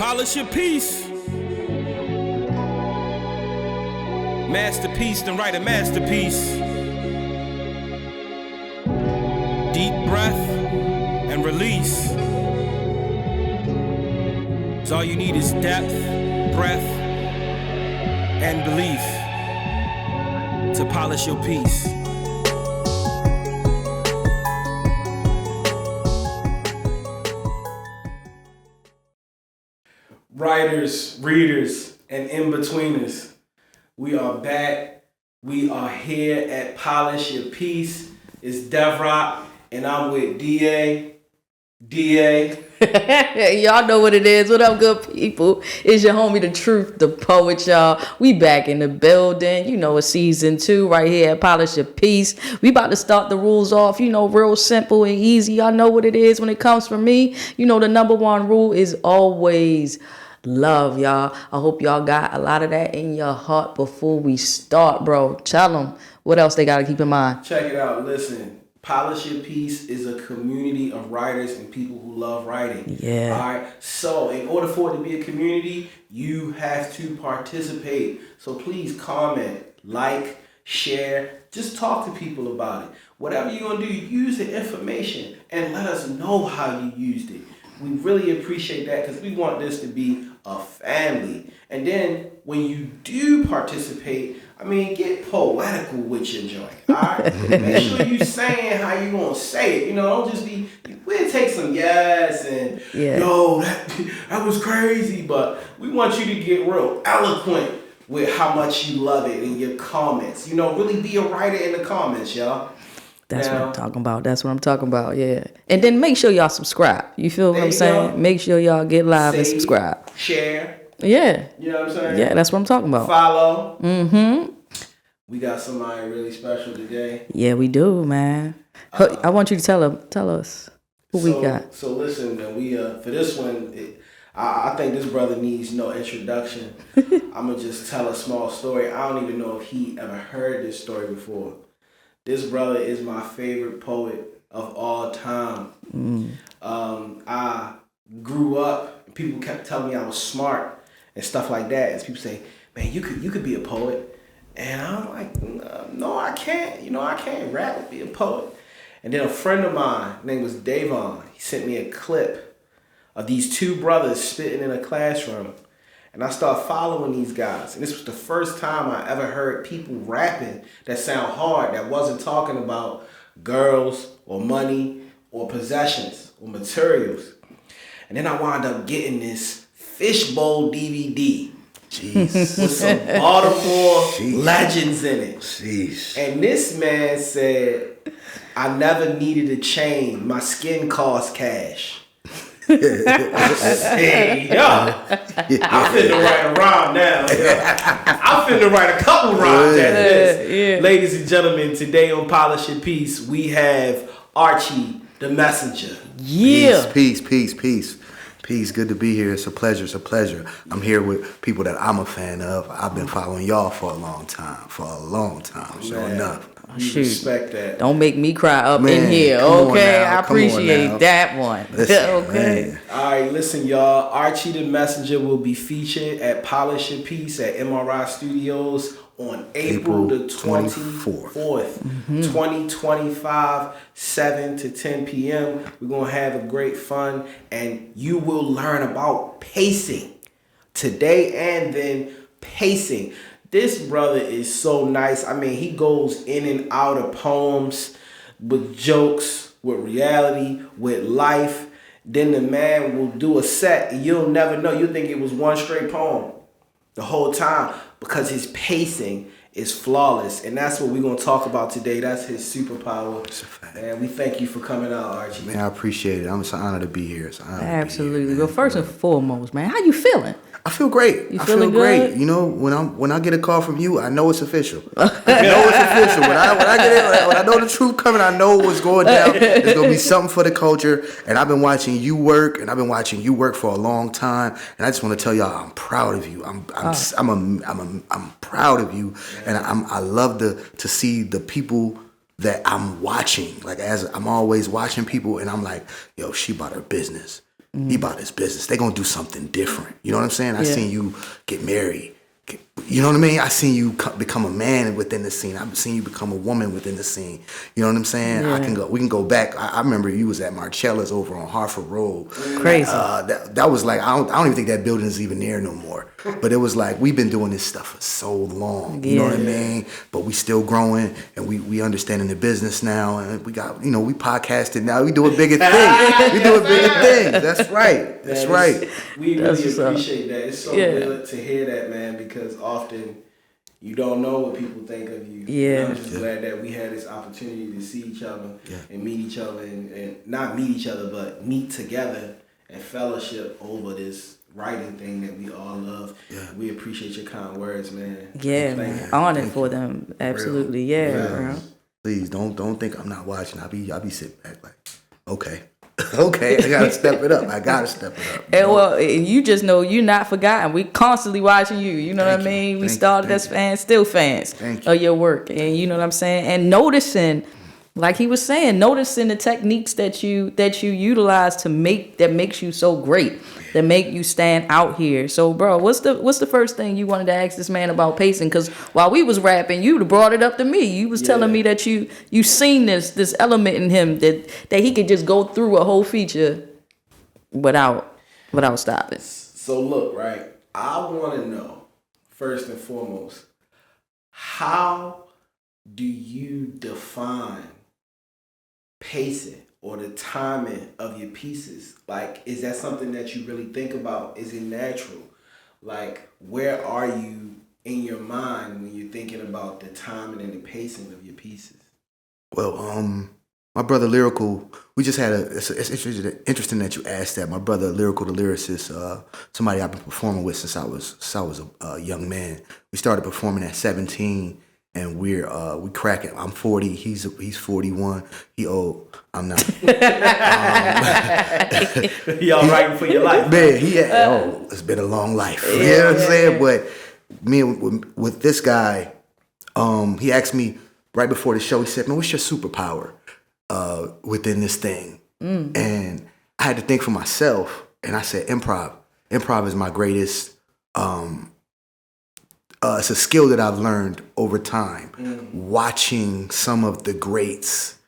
Polish your piece. Masterpiece, then write a masterpiece. Deep breath and release. So all you need is depth, breath, and belief to polish your piece. Writers, readers, and in-betweeners, we are back. We are here at Polish Your Piece. It's Devrock, and I'm with DA. Y'all know what it is. What up, good people? It's your homie, The Truth, the poet, y'all. We back in the building. You know, it's season 2 right here at Polish Your Piece. We about to start the rules off, real simple and easy. Y'all know what it is when it comes from me. The number one rule is always love, y'all. I hope y'all got a lot of that in your heart before we start, bro. Tell them what else they got to keep in mind. Check it out. Listen, Polish Your Piece is a community of writers and people who love writing. Yeah. All right. So in order for it to be a community, you have to participate. So please comment, like, share, just talk to people about it. Whatever you're going to do, use the information and let us know how you used it. We really appreciate that because we want this to be a family. And then when you do participate, get poetical with your joint, all right? Make sure you saying how you gonna say it. Don't just be, we'll take some yes and, yo, that was crazy. But we want you to get real eloquent with how much you love it in your comments. Really be a writer in the comments, y'all. That's what I'm talking about, yeah. And then make sure y'all subscribe. You feel what I'm saying? Go. Make sure y'all get live and subscribe. Share. Yeah. You know what I'm saying? Yeah, that's what I'm talking about. Follow. Mm-hmm. We got somebody really special today. Yeah, we do, man. I want you to tell us who we got. So listen, man, we for this one, I think this brother needs no introduction. I'm going to just tell a small story. I don't even know if he ever heard this story before. This brother is my favorite poet of all time. I grew up, and people kept telling me I was smart and stuff like that. And people say, man, you could be a poet. And I'm like, no, I can't. I can't rap and be a poet. And then a friend of mine, his name was Davon, he sent me a clip of these two brothers spitting in a classroom. And I started following these guys. And this was the first time I ever heard people rapping that sound hard, that wasn't talking about girls or money or possessions or materials. And then I wound up getting this Fishbowl DVD. Jeez. With some Baltimore legends in it. Jeez. And this man said, I never needed a chain. My skin cost cash. Hey, yo, I'm finna write a rhyme now. I'm finna write a couple rhymes at this. Yeah. Ladies and gentlemen, today on Polish Your Piece, we have Archie, the messenger. Yeah. Peace. Good to be here. It's a pleasure. I'm here with people that I'm a fan of. I've been following y'all for a long time. Sure enough. Shoot. Respect that. Don't make me cry up in here. Okay, I appreciate that one. Listen, okay. Man. All right, listen, y'all. Archie the Messenger will be featured at Polish Your Piece at MRI Studios on April the 24th, 2025, 7 to 10 p.m. We're going to have a great fun, and you will learn about pacing today and then pacing. This brother is so nice. He goes in and out of poems with jokes, with reality, with life. Then the man will do a set and you'll never know. You'll think it was one straight poem the whole time because his pacing is flawless. And that's what we're going to talk about today. That's his superpower. And we thank you for coming out, Archie. Man, I appreciate it. It's an honor to be here. Absolutely. Well, first and foremost, man, how you feeling? I feel great. I feel great. When I get a call from you, I know it's official. When I know the truth coming, I know what's going down. There's gonna be something for the culture. And I've been watching you work, for a long time. And I just want to tell y'all, I'm proud of you. I'm proud of you, and I love to see the people that I'm watching. Like, as I'm always watching people, and I'm like, yo, she about her business. He about his business. They gonna do something different. You know what I'm saying? I seen you get married. You know what I mean? I seen you become a man within the scene. I've seen you become a woman within the scene. You know what I'm saying? Yeah. We can go back. I remember you was at Marcella's over on Hartford Road. Crazy. That was like, I don't even think that building is even there no more. But it was like, we've been doing this stuff for so long. You know what I mean? But we still growing, and we understanding the business now, and we got, we podcasting now. We doing bigger things. We doing bigger things. That's right. That's right. We really appreciate that. It's so good to hear that, man, because often you don't know what people think of you. Yeah. And I'm just glad that we had this opportunity to see each other and meet each other, and not meet each other, but meet together and fellowship over this writing thing that we all love. Yeah. We appreciate your kind words, man. Yeah, man. Honored for them. Absolutely. Yeah. Please don't think I'm not watching. I'll be sitting back like, okay. Okay, I gotta step it up. And well, you just know you're not forgotten. We constantly watching you. You know what I mean? We started as fans, still fans of your work, and you know what I'm saying. And noticing, like he was saying, noticing the techniques that you utilize that makes you so great, that make you stand out here. So, bro, what's the first thing you wanted to ask this man about pacing? Because while we was rapping, you brought it up to me. You was telling me that you seen this element in him that he could just go through a whole feature without stopping. So look, right? I want to know first and foremost, how do you define pacing or the timing of your pieces? Like, is that something that you really think about? Is it natural? Like, where are you in your mind when you're thinking about the timing and the pacing of your pieces? Well, my brother Lyrical, we just had it's interesting that you asked that. My brother Lyrical, the lyricist, somebody I've been performing with since I was a young man. We started performing at 17. And we crack it. I'm 40. He's 41. He old. I'm not. Y'all writing for your life, man. It's been a long life. You know what I'm saying? But me with this guy, he asked me right before the show. He said, "Man, what's your superpower within this thing?" And I had to think for myself, and I said, "Improv. Improv is my greatest." It's a skill that I've learned over time, watching some of the greats,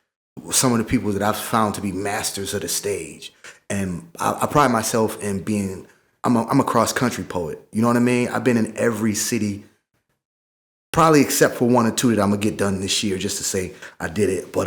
some of the people that I've found to be masters of the stage. And I pride myself in being, I'm a cross-country poet. You know what I mean? I've been in every city, probably except for one or two that I'm going to get done this year just to say I did it. But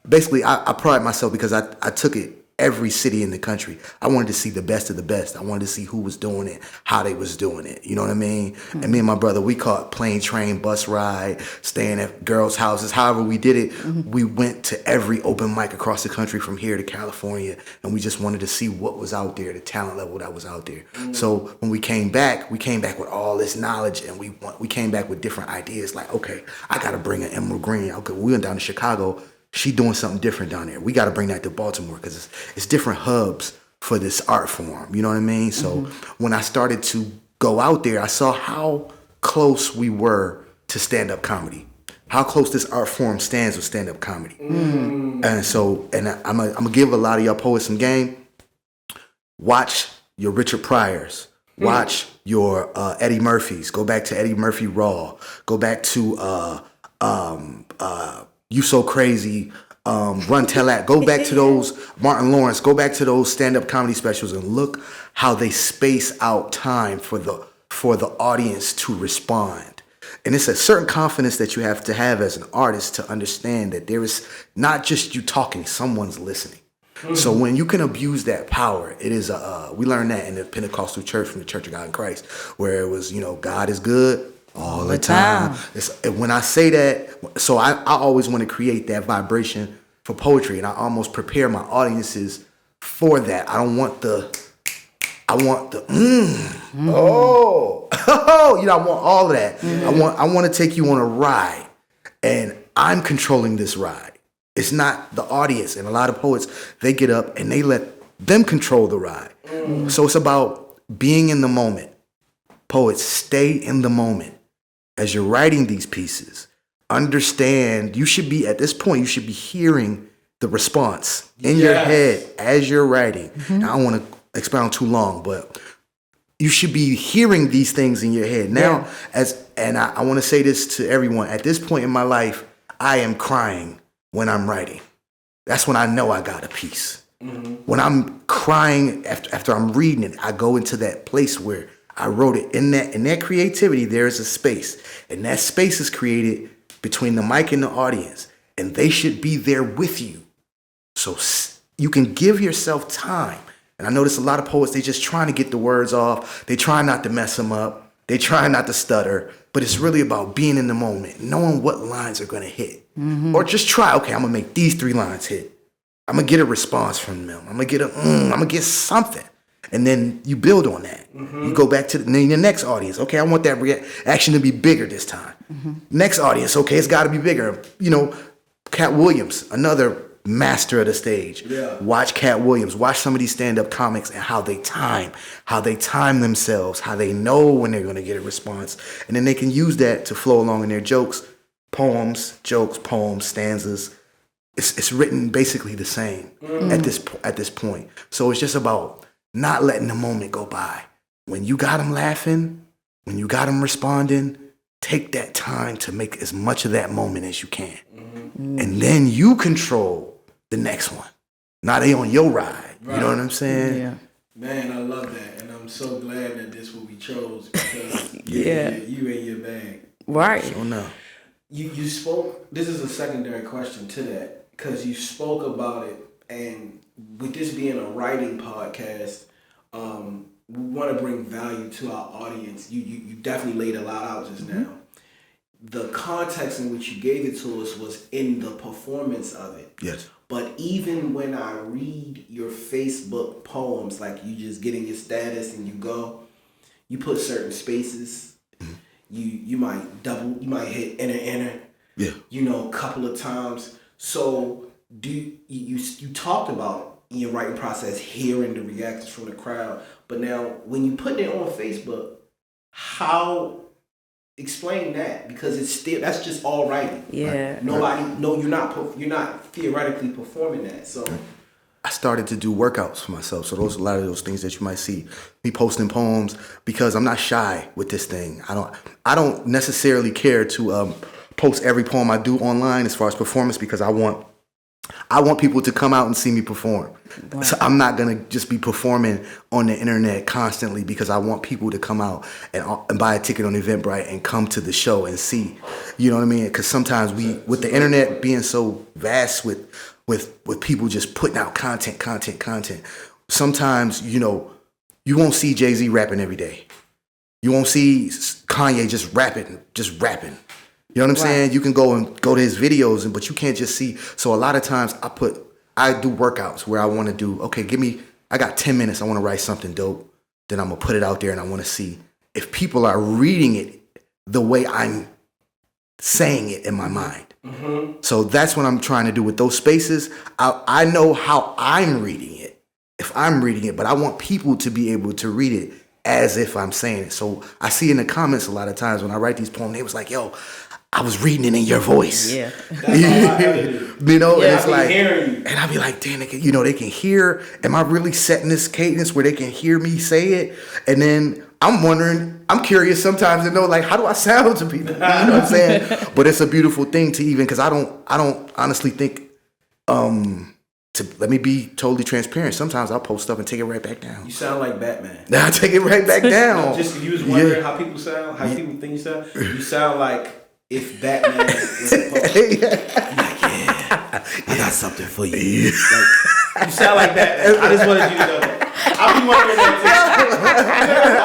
basically, I pride myself because I took it every city in the country. I wanted to see the best of the best. I wanted to see who was doing it, how they was doing it. You know what I mean? Mm-hmm. And me and my brother, we caught plane, train, bus ride, staying at girls' houses. However we did it, we went to every open mic across the country from here to California, and we just wanted to see what was out there, the talent level that was out there. So when we came back with all this knowledge, and we came back with different ideas. Like, okay, I got to bring an Emerald Green. Okay, we went down to Chicago. She doing something different down there. We got to bring that to Baltimore because it's different hubs for this art form. You know what I mean? So when I started to go out there, I saw how close we were to stand-up comedy, how close this art form stands with stand-up comedy. And I'm gonna give a lot of y'all poets some game. Watch your Richard Pryors. Watch your Eddie Murphys. Go back to Eddie Murphy Raw. Go back to You So Crazy, Run Tell That. Go back to those Martin Lawrence. Go back to those stand-up comedy specials and look how they space out time for the audience to respond. And it's a certain confidence that you have to have as an artist to understand that there is not just you talking, someone's listening. So when you can abuse that power, it is we learned that in the Pentecostal church from the Church of God in Christ, where it was, God is good all the time. When I say that, so I always want to create that vibration for poetry, and I almost prepare my audiences for that. I want I want all of that. I want to take you on a ride, and I'm controlling this ride. It's not the audience. And a lot of poets, they get up and they let them control the ride. So it's about being in the moment. Poets, stay in the moment. As you're writing these pieces, understand you should be, at this point, you should be hearing the response in your head as you're writing. And expound too long, but you should be hearing these things in your head now. I want to say this to everyone. At this point in my life, I am crying when I'm writing. That's when I know I got a piece. When I'm crying after I'm reading it, I go into that place where I wrote it. In that creativity, there is a space, and that space is created between the mic and the audience, and they should be there with you. So you can give yourself time. And I notice a lot of poets, they just trying to get the words off. They try not to mess them up. They try not to stutter. But it's really about being in the moment, knowing what lines are going to hit. Or just try, okay, I'm going to make these 3 lines hit. I'm going to get a response from them. I'm going to get something. And then you build on that. You go back to the next audience. Okay, I want that reaction to be bigger this time. Next audience, okay, it's got to be bigger. You know, Cat Williams, another master of the stage. Yeah. Watch Cat Williams. Watch some of these stand-up comics and how they time themselves, how they know when they're going to get a response. And then they can use that to flow along in their jokes, poems, stanzas. It's written basically the same at this point. So it's just about not letting the moment go by. When you got them laughing, when you got them responding, take that time to make as much of that moment as you can. And then you control the next one. Now they on your ride. Right. You know what I'm saying? Yeah. Man, I love that. And I'm so glad that this what we chose because you in your bag. Right. So no. You spoke, this is a secondary question to that, because you spoke about it, and with this being a writing podcast, we want to bring value to our audience. You definitely laid a lot out just now. The context in which you gave it to us was in the performance of it. Yes. But even when I read your Facebook poems, like you just get in your status and you put certain spaces. You might double, you might hit enter. Yeah. You know, a couple of times. So you talked about in your writing process hearing the reactions from the crowd, but now when you put it on Facebook, how? Explain that, because it's still, that's just all writing. Yeah. Right? You're not theoretically performing that. So I started to do workouts for myself. So those a lot of those things that you might see me posting poems, because I'm not shy with this thing. I don't necessarily care to post every poem I do online as far as performance, because I want people to come out and see me perform. Wow. So I'm not going to just be performing on the internet constantly, because I want people to come out and buy a ticket on Eventbrite and come to the show and see. You know what I mean? Because sometimes with the internet being so vast with people just putting out content, sometimes, you know, you won't see Jay-Z rapping every day. You won't see Kanye just rapping. You know what I'm saying? You can go to his videos, but you can't just see. So a lot of times I do workouts where I want to do, okay, I got 10 minutes. I want to write something dope. Then I'm going to put it out there, and I want to see if people are reading it the way I'm saying it in my mind. So that's what I'm trying to do with those spaces. I know how I'm reading it, if I'm reading it, but I want people to be able to read it as if I'm saying it. So I see in the comments a lot of times when I write these poems, they was like, yo, I was reading it in your voice. Yeah. You know, yeah, and it's like, hearing you. And I'll be like, damn, they can hear, am I really setting this cadence where they can hear me say it? And then I'm curious sometimes to know, like, how do I sound to people? You know what I'm saying? But it's a beautiful thing to even, because I don't honestly think, let me be totally transparent. Sometimes I'll post stuff and take it right back down. You sound like Batman. I take it right back down. Just you was wondering how people sound, how people think you sound. You sound like if Batman was supposed to. Like, I got something for you. Like, you sound like Batman. I just wanted you to know that. I'll be wondering that too.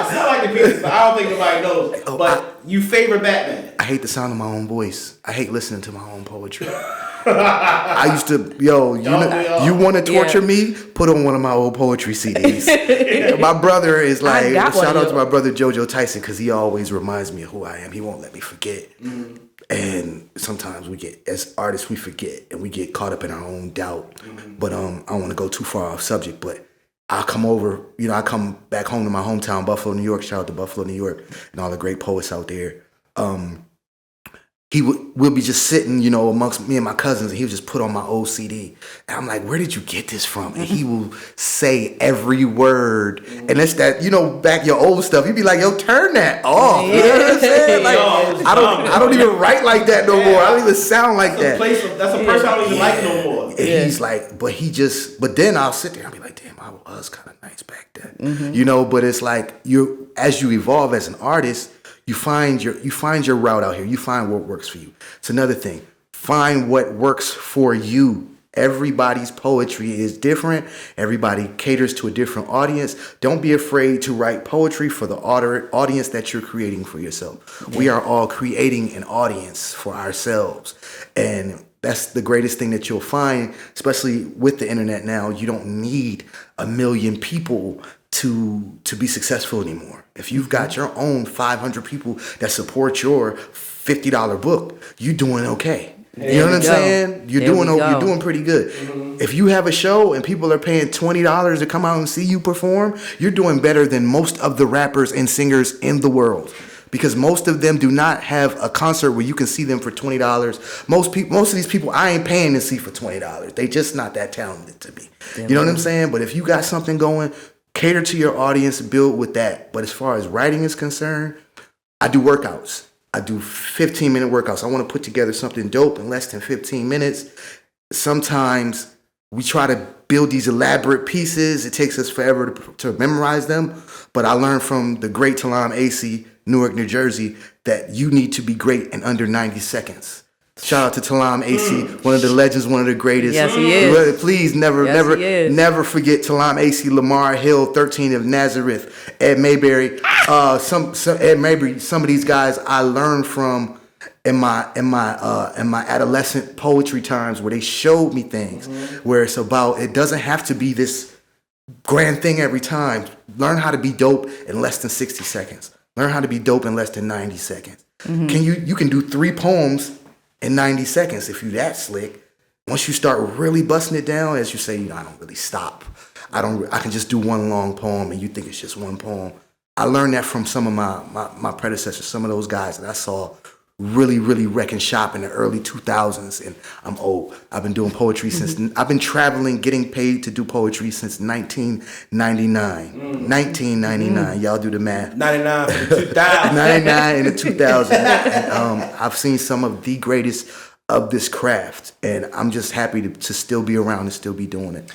I sound like the pieces, but I don't think nobody knows. But you favor Batman. I hate the sound of my own voice. I hate listening to my own poetry. I used to, you want to torture me? Put on one of my old poetry CDs. My brother is like, shout out to my brother JoJo Tyson, because he always reminds me of who I am. He won't let me forget. And sometimes as artists, we forget and we get caught up in our own doubt. But I don't want to go too far off subject, but I'll come over, I come back home to my hometown, Buffalo, New York. Shout out to Buffalo, New York, and all the great poets out there. We'll be just sitting, amongst me and my cousins, and he'll just put on my old CD. And I'm like, where did you get this from? And he will say every word. And it's that, back your old stuff. You'd be like, yo, turn that off. You know what I'm saying? Like, I don't even write like that no more. I don't even sound like that. That's a person I don't even like no more. And he's like, but then I'll sit there and be like, damn, I was kind of nice back then. But it's like as you evolve as an artist, you find your route out here. You find what works for you. It's another thing. Find what works for you. Everybody's poetry is different. Everybody caters to a different audience. Don't be afraid to write poetry for the audience that you're creating for yourself. We are all creating an audience for ourselves. And that's the greatest thing that you'll find, especially with the internet now. You don't need 1 million people to be successful anymore. If you've got your own 500 people that support your $50 book, you're doing okay. You know what I'm saying? You're doing pretty good. If you have a show and people are paying $20 to come out and see you perform, you're doing better than most of the rappers and singers in the world. Because most of them do not have a concert where you can see them for $20. Most of these people I ain't paying to see for $20. They just not that talented to me. You know what I'm saying? But if you got something going, cater to your audience, build with that. But as far as writing is concerned, I do workouts. I do 15-minute workouts. I want to put together something dope in less than 15 minutes. Sometimes we try to build these elaborate pieces. It takes us forever to memorize them. But I learned from the great Talam Acey, Newark, New Jersey, that you need to be great in under 90 seconds. Shout out to Talam Acey, one of the legends, one of the greatest. Yes, he is. Please never forget Talam Acey, Lamar Hill, 13 of Nazareth, Ed Mayberry. Ed Mayberry. Some of these guys I learned from in my adolescent poetry times, where they showed me things where it's about. It doesn't have to be this grand thing every time. Learn how to be dope in less than 60 seconds. Learn how to be dope in less than 90 seconds. You can do 3 poems in 90 seconds if you that slick. Once you start really busting it down, as you say, I don't really stop. I can just do one long poem and you think it's just one poem. I learned that from some of my predecessors, some of those guys that I saw really, really wrecking shop in the early 2000s. And I'm old. I've been doing poetry since, I've been traveling, getting paid to do poetry since 1999. 1999. Y'all do the math. 99 for the 2000. 99 in the 2000s. And I've seen some of the greatest of this craft. And I'm just happy to still be around and still be doing it.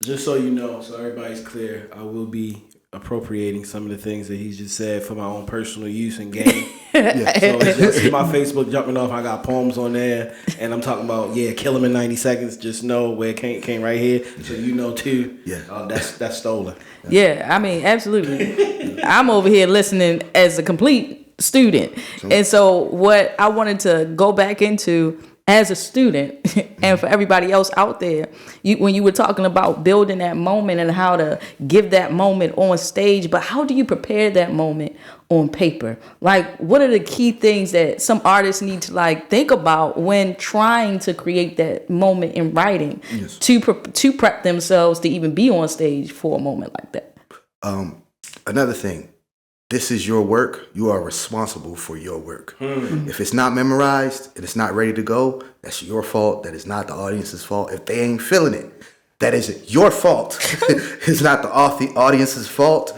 Just so you know, so everybody's clear, I will be appropriating some of the things that he's just said for my own personal use and gain. So just see my Facebook jumping off. I got poems on there, and I'm talking about kill him in 90 seconds. Just know where it came right here, so you know too. That's stolen. Yeah, I mean, absolutely. I'm over here listening as a complete student, and so what I wanted to go back into as a student, and for everybody else out there, when you were talking about building that moment and how to give that moment on stage, but how do you prepare that moment on paper? Like, what are the key things that some artists need to think about when trying to create that moment in writing to prep themselves to even be on stage for a moment like that? Another thing. This is your work. You are responsible for your work. If it's not memorized and it's not ready to go, that's your fault. That is not the audience's fault. If they ain't feeling it, that is your fault. It's not the audience's fault.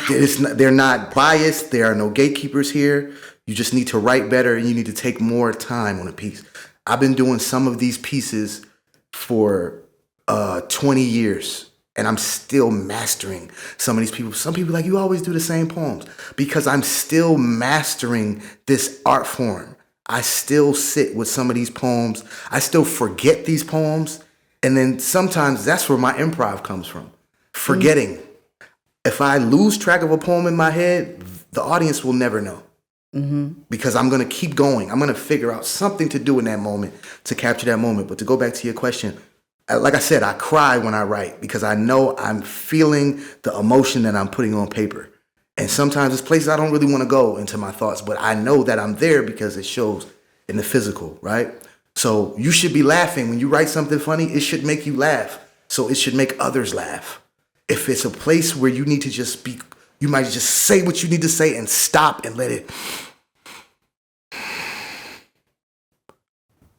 They're not biased. There are no gatekeepers here. You just need to write better, and you need to take more time on a piece. I've been doing some of these pieces for 20 years. And I'm still mastering some of these people. Some people you always do the same poems, because I'm still mastering this art form. I still sit with some of these poems. I still forget these poems. And then sometimes that's where my improv comes from. Forgetting. If I lose track of a poem in my head, the audience will never know. Because I'm going to keep going. I'm going to figure out something to do in that moment to capture that moment. But to go back to your question, like I said, I cry when I write because I know I'm feeling the emotion that I'm putting on paper. And sometimes it's places I don't really want to go into my thoughts, but I know that I'm there because it shows in the physical, right? So you should be laughing. When you write something funny, it should make you laugh. So it should make others laugh. If it's a place where you need to just be, you might just say what you need to say and stop and let it.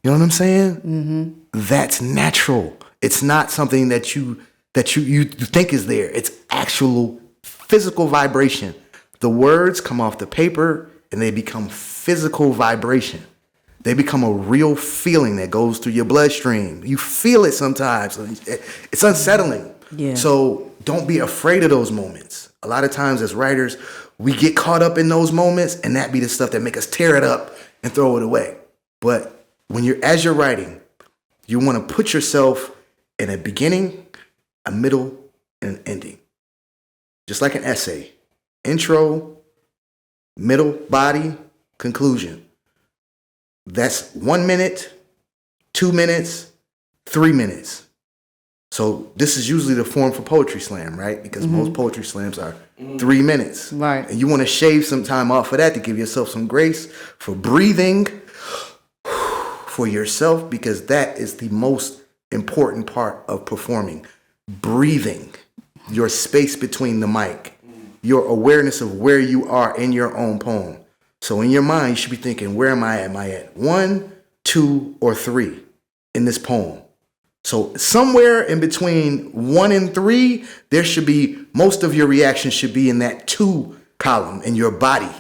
You know what I'm saying? That's natural. It's not something that you that you think is there. It's actual physical vibration. The words come off the paper and they become physical vibration. They become a real feeling that goes through your bloodstream. You feel it sometimes. It's unsettling. Yeah. So don't be afraid of those moments. A lot of times as writers, we get caught up in those moments, and that be the stuff that make us tear it up and throw it away. But as you're writing, you want to put yourself in a beginning, a middle, and an ending. Just like an essay. Intro, middle, body, conclusion. That's 1 minute, 2 minutes, 3 minutes. So this is usually the form for poetry slam, right? Because most poetry slams are 3 minutes. Right. And you want to shave some time off of that to give yourself some grace for breathing for yourself, because that is the most important part of performing. Breathing, your space between the mic, your awareness of where you are in your own poem. So in your mind, you should be thinking, where am I at? Am I at 1, 2, or 3 in this poem? So somewhere in between 1 and 3, there should be, most of your reaction should be in that 2 column in your body.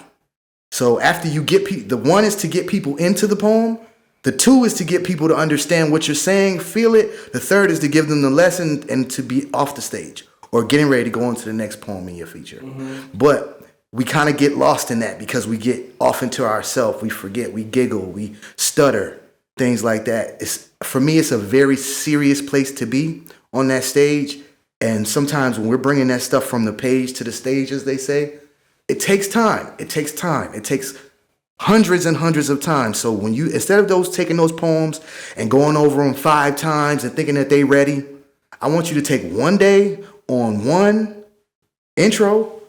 So after you get the 1 is to get people into the poem. The 2 is to get people to understand what you're saying, feel it. The 3rd is to give them the lesson and to be off the stage or getting ready to go on to the next poem in your feature. But we kind of get lost in that because we get off into ourselves. We forget, we giggle, we stutter, things like that. For me, it's a very serious place to be on that stage. And sometimes when we're bringing that stuff from the page to the stage, as they say, it takes time. It takes time. It takes hundreds and hundreds of times. So when you, instead of taking those poems and going over them 5 times and thinking that they ready, I want you to take one day on 1 intro,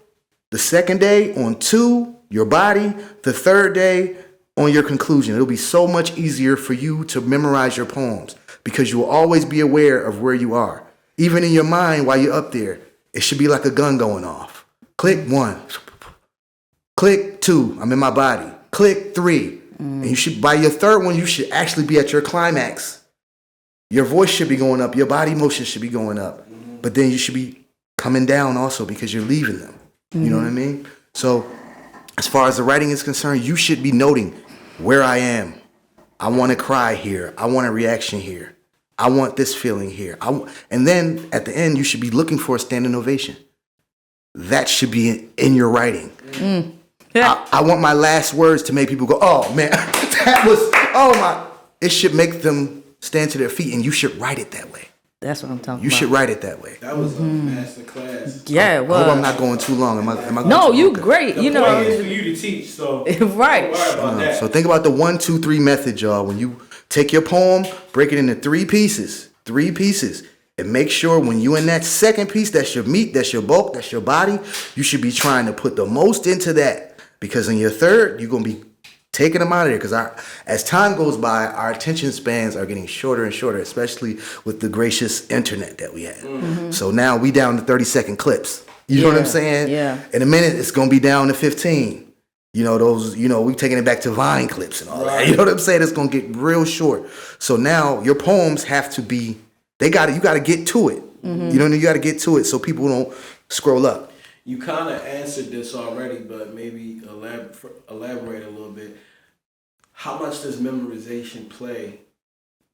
the 2nd day on 2, your body, the 3rd day on your conclusion. It'll be so much easier for you to memorize your poems because you will always be aware of where you are. Even in your mind while you're up there, it should be like a gun going off. Click 1, click 2, I'm in my body. Click 3. And you should, by your 3rd one, you should actually be at your climax. Your voice should be going up. Your body motion should be going up. But then you should be coming down also because you're leaving them. You know what I mean? So as far as the writing is concerned, you should be noting where I am. I want to cry here. I want a reaction here. I want this feeling here. And then at the end, you should be looking for a standing ovation. That should be in your writing. I want my last words to make people go, oh man, that was, oh my. It should make them stand to their feet, and you should write it that way. That's what I'm talking about. You should write it that way. That was a master class. Yeah, it was. I hope I'm not going too long. Am I going No, too you long? great. The You point know. is for you to teach, so Right. don't worry about that. So think about the 1, 2, 3 method, y'all. When you take your poem, break it into 3 pieces, and make sure when you in that 2nd piece, that's your meat, that's your bulk, that's your body, you should be trying to put the most into that. Because in your 3rd, you're going to be taking them out of there. Because as time goes by, our attention spans are getting shorter and shorter, especially with the gracious internet that we have. So now we down to 30-second clips. You know what I'm saying? Yeah. In a minute, it's going to be down to 15. You know, those, we taking it back to Vine clips and all that. You know what I'm saying? It's going to get real short. So now your poems have to be, you got to get to it. You got to get to it so people don't scroll up. You kind of answered this already, but maybe elaborate a little bit. How much does memorization play?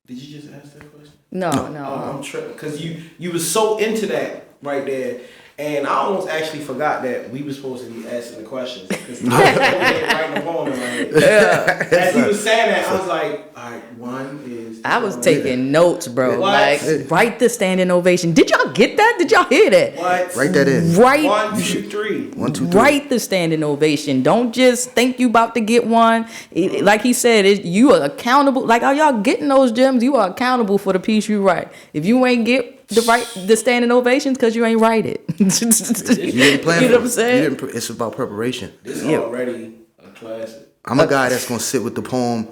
Did you just ask that question? No. Oh, I'm tripping because you was so into that right there, and I almost actually forgot that we were supposed to be asking the questions because I was writing a poem in my head. Yeah. As he was saying that, I was like, all right, 1 is. I was taking notes, bro. What? Like, write the standing ovation. Did y'all get that? Did y'all hear that? What? Write that in. Right. 1, 2, 3. 1, 2, 3. Write the standing ovation. Don't just think you about to get one. Like he said, you are accountable. Like, are y'all getting those gems? You are accountable for the piece you write. If you ain't get the standing ovations, because you ain't write it. You didn't plan You know for what I'm it. saying? It's about preparation. This is already a classic. I'm a guy that's going to sit with the poem.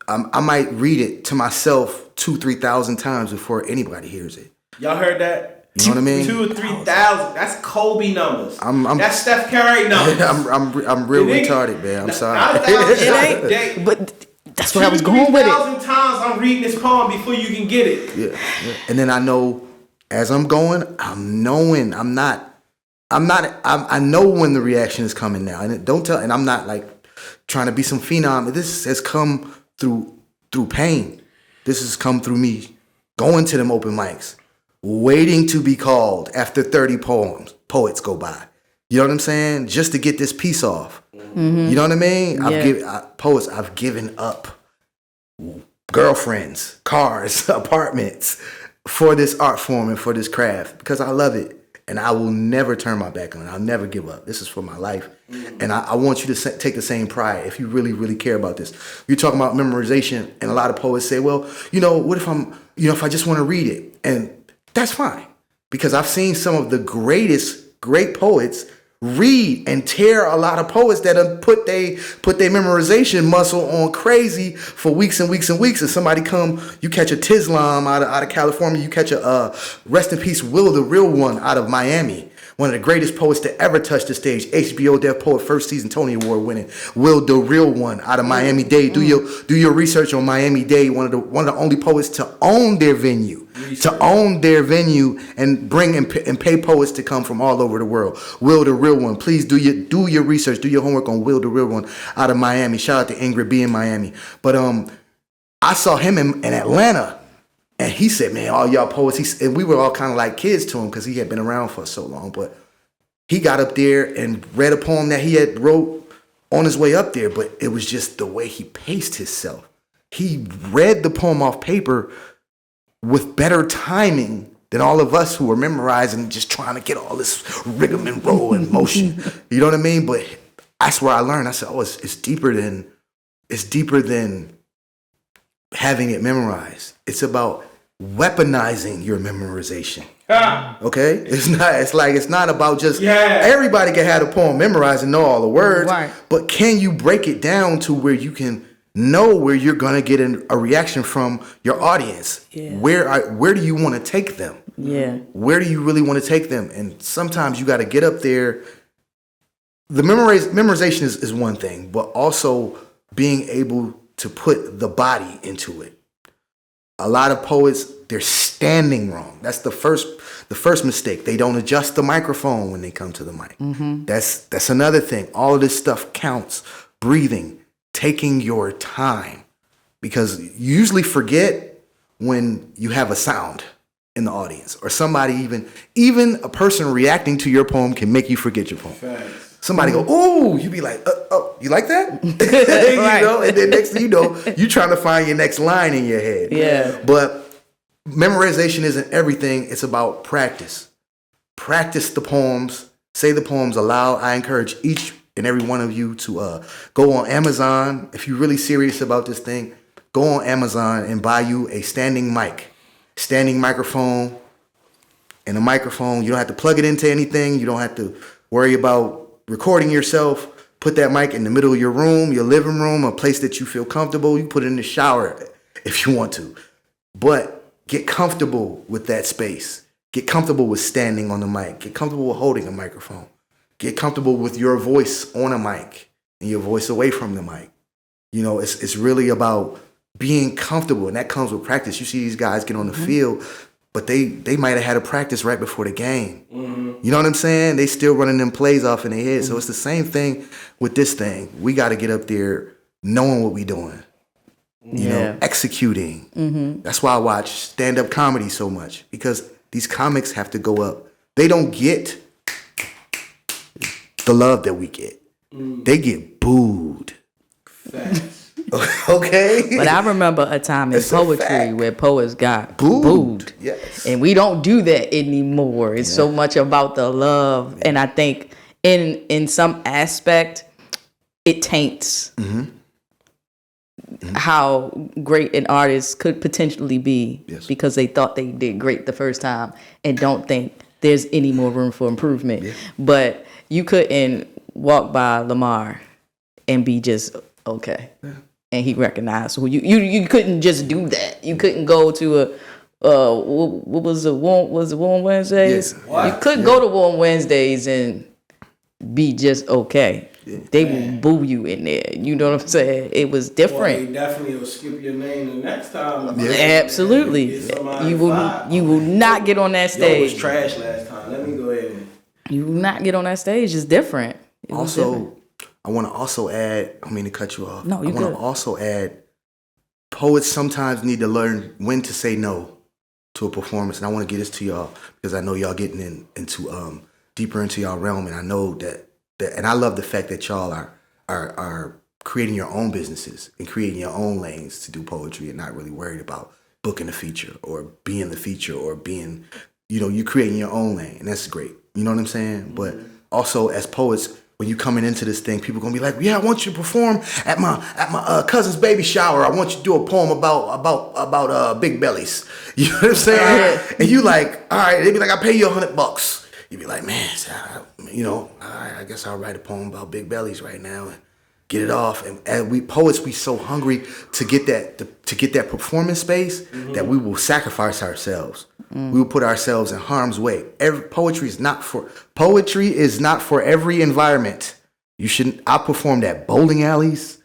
I might read it to myself 2,000-3,000 times before anybody hears it. Y'all heard that? You know what I mean? 2,000 or 3,000. That's Kobe numbers. That's Steph Curry numbers. I'm real retarded, man. I'm sorry. It ain't. But that's what I was going with it. 2,000 times I'm reading this poem before you can get it. Yeah. And then I know As I'm going, I'm knowing I know when the reaction is coming now. And I'm not like trying to be some phenom. This has come through pain. This has come through me going to them open mics, waiting to be called after 30 poets go by. You know what I'm saying? Just to get this piece off. Mm-hmm. You know what I mean? Yeah. I've given up girlfriends, cars, apartments for this art form and for this craft because I love it. And I will never turn my back on it. I'll never give up. This is for my life. And I want you to take the same pride if you really, really care about this. You're talking about memorization, and a lot of poets say, well, what if if I just want to read it? And that's fine. Because I've seen some of the great poets read and tear a lot of poets that have put their memorization muscle on crazy for weeks and weeks and weeks. And somebody you catch a Tislam out of California, you catch a rest in peace Will the Real One out of Miami. One of the greatest poets to ever touch the stage, HBO Deaf Poet, first season Tony Award winning, Will the Real One out of Miami-Dade. Do your research on Miami-Dade. One of the only poets to own their venue, and bring and pay poets to come from all over the world. Will the Real One. Please do your research, do your homework on Will the Real One out of Miami. Shout out to Ingrid B in Miami. But I saw him in Atlanta. And he said, man, all y'all poets, and we were all kind of like kids to him because he had been around for so long. But he got up there and read a poem that he had wrote on his way up there. But it was just the way he paced himself. He read the poem off paper with better timing than all of us who were memorizing, just trying to get all this rigmarole and motion. You know what I mean? But that's where I learned. I said, oh, it's deeper than having it memorized. It's about weaponizing your memorization. Okay? It's not about just everybody can have a poem memorized and know all the words. Right. But can you break it down to where you can know where you're gonna get a reaction from your audience? Yeah. Where do you want to take them? Yeah. Where do you really want to take them? And sometimes you gotta get up there. The memorization is one thing, but also being able to put the body into it. A lot of poets, they're standing wrong. That's the first mistake. They don't adjust the microphone when they come to the mic. Mm-hmm. That's another thing. All of this stuff counts. Breathing, taking your time. Because you usually forget when you have a sound in the audience. Or somebody even a person reacting to your poem can make you forget your poem. Thanks. Somebody go, ooh, you be like, oh, you like that? Right. And then next thing you know, you trying to find your next line in your head. Yeah. But memorization isn't everything. It's about practice. Practice the poems. Say the poems aloud. I encourage each and every one of you to go on Amazon. If you're really serious about this thing, go on Amazon and buy you a standing microphone, and a microphone. You don't have to plug it into anything. You don't have to worry about recording yourself. Put that mic in the middle of your room, your living room, a place that you feel comfortable. You put it in the shower if you want to. But get comfortable with that space. Get comfortable with standing on the mic. Get comfortable with holding a microphone. Get comfortable with your voice on a mic and your voice away from the mic. It's really about being comfortable, and that comes with practice. You see these guys get on the field, but they might have had a practice right before the game. Mm-hmm. You know what I'm saying? They still running them plays off in their head. Mm-hmm. So it's the same thing with this thing. We got to get up there knowing what we doing. You know, executing. Mm-hmm. That's why I watch stand-up comedy so much, because these comics have to go up. They don't get the love that we get. Mm. They get booed. Facts. Okay. But I remember a time in poetry where poets got booed. Yes. And we don't do that anymore. It's so much about the love. Yeah. And I think in some aspect, it taints how great an artist could potentially be, because they thought they did great the first time and don't think there's any more room for improvement. Yeah. But you couldn't walk by Lamar and be just okay. Yeah. And he recognized who you couldn't just do that. You couldn't go to what was it Warm Wednesdays? Yes. You couldn't go to Warm Wednesdays and be just okay. they will boo you in there. You know what I'm saying? It was different. Well, they definitely will skip your name the next time. Absolutely. You will not get on that Yo, stage. it was trash last time. Let me go ahead and. You will not get on that stage. It's different. I want to also add, I mean to cut you off. No, you I want good. to also add, poets sometimes need to learn when to say no to a performance. And I want to get this to y'all because I know y'all getting into deeper into y'all realm. And I know that and I love the fact that y'all are creating your own businesses and creating your own lanes to do poetry and not really worried about booking a feature or being the feature or being, you creating your own lane. And that's great. You know what I'm saying? Mm-hmm. But also as poets, when you coming into this thing, people gonna be like, yeah, I want you to perform at my cousin's baby shower. I want you to do a poem about big bellies. You know what I'm saying? And you like, all right, they be like, I pay you $100. You be like, man, I guess I'll write a poem about big bellies right now and get it off. And we poets, we so hungry to get that performance space that we will sacrifice ourselves. We will put ourselves in harm's way. Poetry is not for every environment. I performed at bowling alleys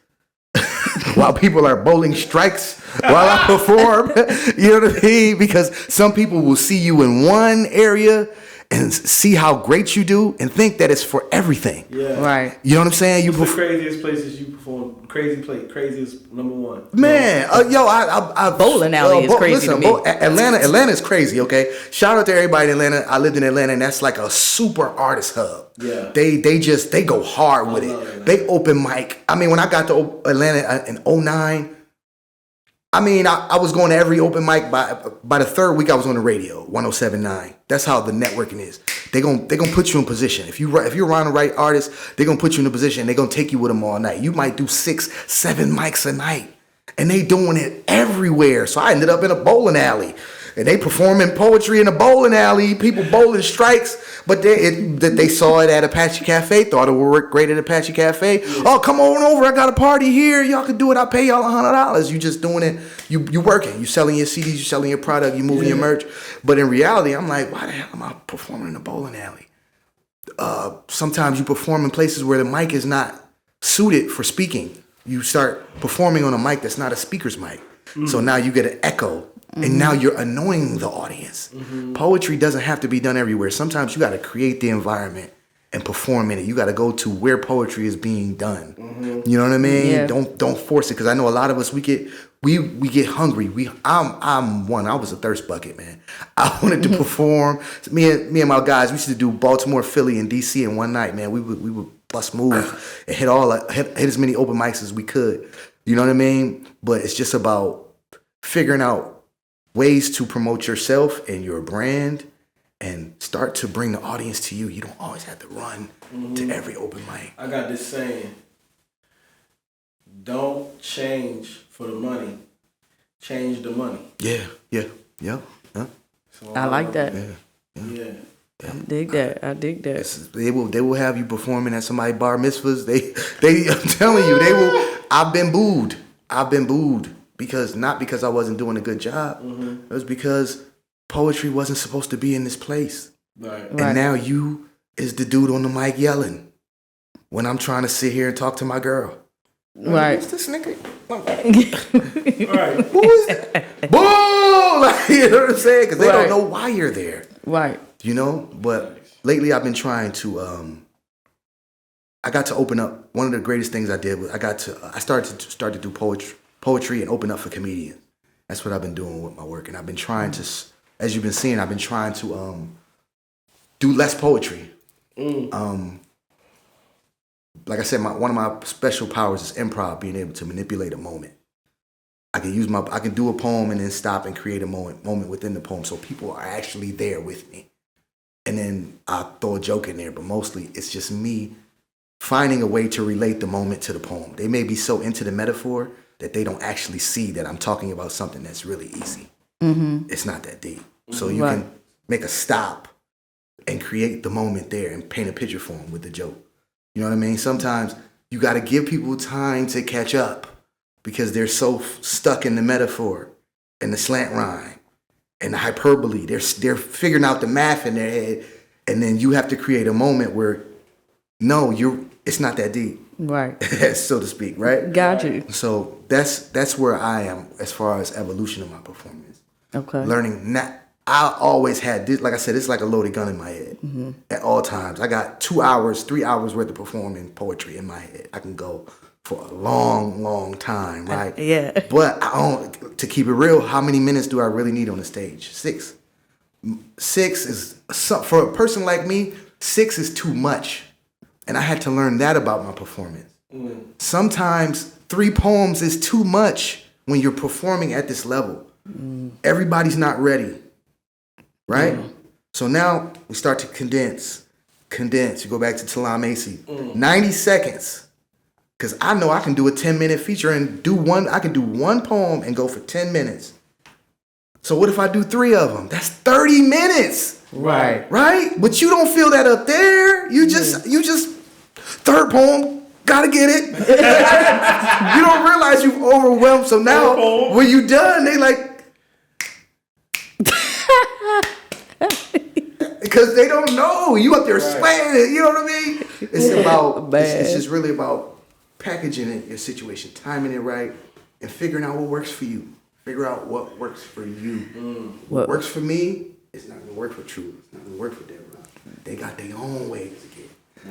while people are bowling strikes while I perform. You know what I mean? Because some people will see you in one area and see how great you do and think that it's for everything. Yeah. Right. You know what I'm saying? What's the craziest places you perform? Craziest number one. Man, I bowling alley is crazy to me. Atlanta is crazy. Okay, shout out to everybody in Atlanta. I lived in Atlanta, and that's like a super artist hub. Yeah, they go hard with it. Atlanta. They open mic. I mean, when I got to Atlanta in 2009, I mean, I was going to every open mic. By the third week, I was on the radio, 107.9. That's how the networking is. They gonna put you in position. If you're around the right artist, they're gonna put you in a position. They're gonna take you with them all night. You might do 6, 7 mics a night, and they doing it everywhere. So I ended up in a bowling alley, and they performing poetry in a bowling alley. People bowling strikes, but they saw it at Apache Cafe, thought it would work great at Apache Cafe. Yeah. Oh, come on over! I got a party here. Y'all can do it. I'll pay y'all $100. You just doing it. You working. You selling your CDs. You selling your product. You moving your merch. But in reality, I'm like, why the hell am I performing in a bowling alley? Sometimes you perform in places where the mic is not suited for speaking. You start performing on a mic that's not a speaker's mic. Mm-hmm. So now you get an echo. And now you're annoying the audience. Mm-hmm. Poetry doesn't have to be done everywhere. Sometimes you got to create the environment and perform in it. You got to go to where poetry is being done. Mm-hmm. You know what I mean? Yeah. Don't force it, because I know a lot of us we get hungry. I'm one. I was a thirst bucket, man. I wanted to perform. Me and my guys, we used to do Baltimore, Philly, and DC in one night, man. We would bust moves and hit as many open mics as we could. You know what I mean? But it's just about figuring out ways to promote yourself and your brand and start to bring the audience to you. You don't always have to run to every open mic. I got this saying, don't change for the money, change the money. Yeah. So, I like that. Yeah. I dig that. They will have you performing at somebody's bar mitzvahs. They I'm telling you, they will. I've been booed. Not because I wasn't doing a good job. Mm-hmm. It was because poetry wasn't supposed to be in this place. Right. And now you is the dude on the mic yelling when I'm trying to sit here and talk to my girl. Right. Who's this nigga? Right. Who is that? Boo! Like, you know what I'm saying? Because they don't know why you're there. Right. You know? But lately I've been trying to... I got to open up. One of the greatest things I did was I started to do poetry and open up for comedians. That's what I've been doing with my work. And I've been trying to, as you've been seeing, I've been trying to do less poetry. Like I said, one of my special powers is improv, being able to manipulate a moment. I can do a poem and then stop and create a moment within the poem, so people are actually there with me. And then I'll throw a joke in there, but mostly it's just me finding a way to relate the moment to the poem. They may be so into the metaphor that they don't actually see that I'm talking about something that's really easy. Mm-hmm. It's not that deep. So you can make a stop and create the moment there and paint a picture for them with the joke. You know what I mean? Sometimes you got to give people time to catch up because they're so stuck in the metaphor and the slant rhyme and the hyperbole. They're figuring out the math in their head, and then you have to create a moment where no, it's not that deep. Right. So to speak, right? Got you. So that's where I am as far as evolution of my performance. Okay. Learning not. I always had this, like I said, it's like a loaded gun in my head at all times. I got 2 hours, 3 hours worth of performing poetry in my head. I can go for a long, long time, right? Yeah. But to keep it real, how many minutes do I really need on the stage? 6. 6 is, for a person like me, 6 is too much. And I had to learn that about my performance. Sometimes 3 poems is too much when you're performing at this level. Everybody's not ready. Right? So now we start to condense. You go back to Talam Macy. 90 seconds. Because I know I can do a 10-minute feature and I can do one poem and go for 10 minutes. So what if I do 3 of them? That's 30 minutes. Right. Right? But you don't feel that up there. You just third poem, gotta get it. You don't realize you've overwhelmed. So now when you done, they like, because they don't know. You up there sweating it, you know what I mean? It's just really about packaging it, your situation, timing it right, and figuring out what works for you. Figure out what works for you. What works for me is not gonna work for True. It's not gonna work for Deborah. They got their own ways to get.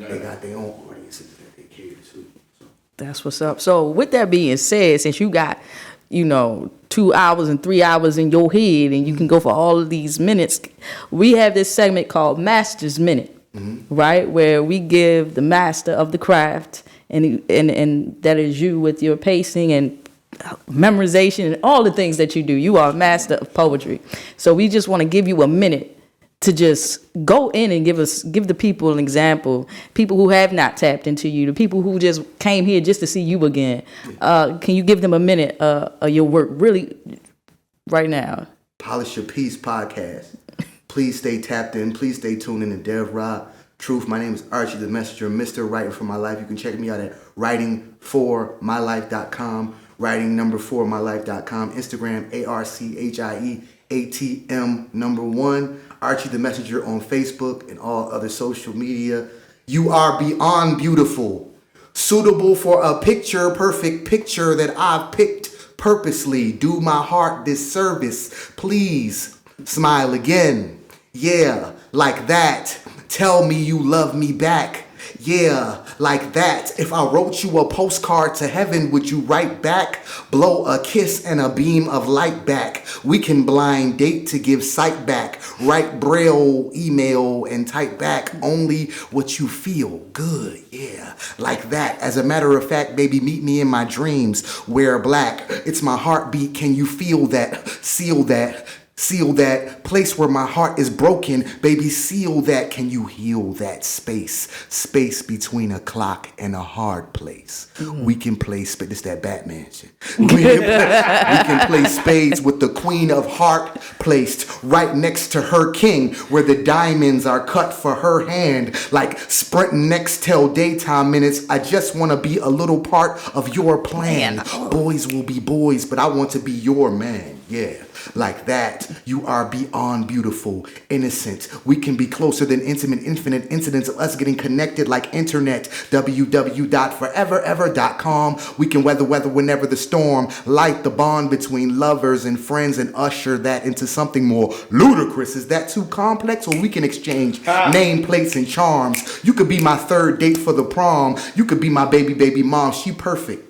They got their own audiences that they cater to. So. That's what's up. So with that being said, since you got 2 hours and 3 hours in your head and you can go for all of these minutes, we have this segment called Master's Minute, right? Where we give the master of the craft and that is you with your pacing and memorization and all the things that you do. You are a master of poetry. So we just want to give you a minute to just go in and give the people an example, people who have not tapped into you, the people who just came here just to see you again. Can you give them a minute of your work really right now? Polish Your Peace podcast. Please stay tapped in. Please stay tuned in to Dev Ra Truth. My name is Archie the Messenger, Mr. Writing for My Life. You can check me out at writingformylife.com, writing4mylife.com, Instagram, ARCHIEATM1, Archie the Messenger on Facebook and all other social media. You are beyond beautiful, suitable for a picture perfect picture that I've picked purposely. Do my heart this service. Please smile again. Yeah, like that. Tell me you love me back. Yeah, like that. If I wrote you a postcard to heaven, would you write back? Blow a kiss and a beam of light back. We can blind date to give sight back. Write braille, email, and type back only what you feel. Good, yeah, like that. As a matter of fact, baby, meet me in my dreams. Wear black. It's my heartbeat. Can you feel that? Seal that. Seal that place where my heart is broken, baby, seal that. Can you heal that space between a clock and a hard place? We can play spades. It's that Batman shit. We can play spades with the queen of heart placed right next to her king, where the diamonds are cut for her hand, like sprinting next till daytime minutes. I just want to be a little part of your plan. Boys will be boys, but I want to be your man. Yeah, like that. You are beyond beautiful, innocent. We can be closer than intimate, infinite incidents of us getting connected like internet. www.foreverever.com. We can weather whenever the storm. Light the bond between lovers and friends and usher that into something more ludicrous. Is that too complex? Or we can exchange nameplates and charms. You could be my third date for the prom. You could be my baby mom. She perfect.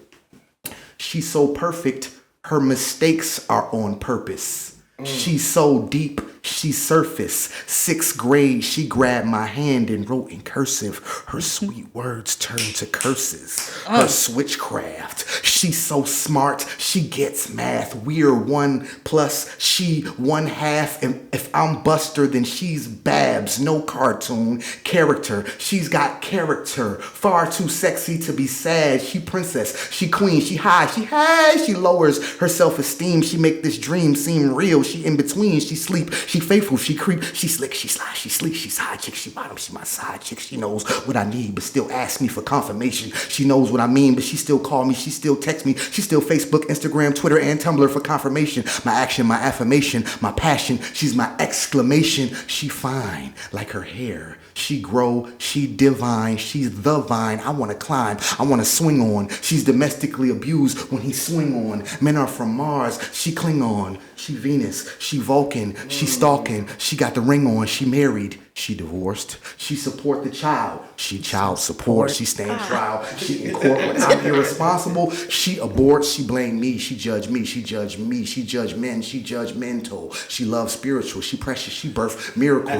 She's so perfect. Her mistakes are on purpose. She's so deep, she's surface. 6th grade, she grabbed my hand and wrote in cursive. Her sweet words turned to curses. Her switchcraft. She's so smart, she gets math. We're 1 plus, she 1/2. And if I'm Buster, then she's Babs. No cartoon character. She's got character. Far too sexy to be sad. She princess, she queen, she high, she high. She lowers her self-esteem. She make this dream seem real. She in between, she sleep, She faithful, she creep, she slick, she slide, she sleek, she side chick, she bottom, she my side chick. She knows what I need, but still ask me for confirmation. She knows what I mean, but she still call me, she still text me, she still Facebook, Instagram, Twitter, and Tumblr for confirmation. My action, my affirmation, my passion, she's my exclamation. She fine, like her hair. She grow, she divine, she's the vine. I wanna climb, I wanna swing on. She's domestically abused when he swing on. Men are from Mars, she cling on. She Venus, she Vulcan, she stalking. She got the ring on, she married, she divorced. She support the child, she child support. She stand trial, she in court when I'm irresponsible. She abort, she blame me, she judge me, she judge me, she judge men, she judgmental. She loves spiritual, she precious, she birth miracle.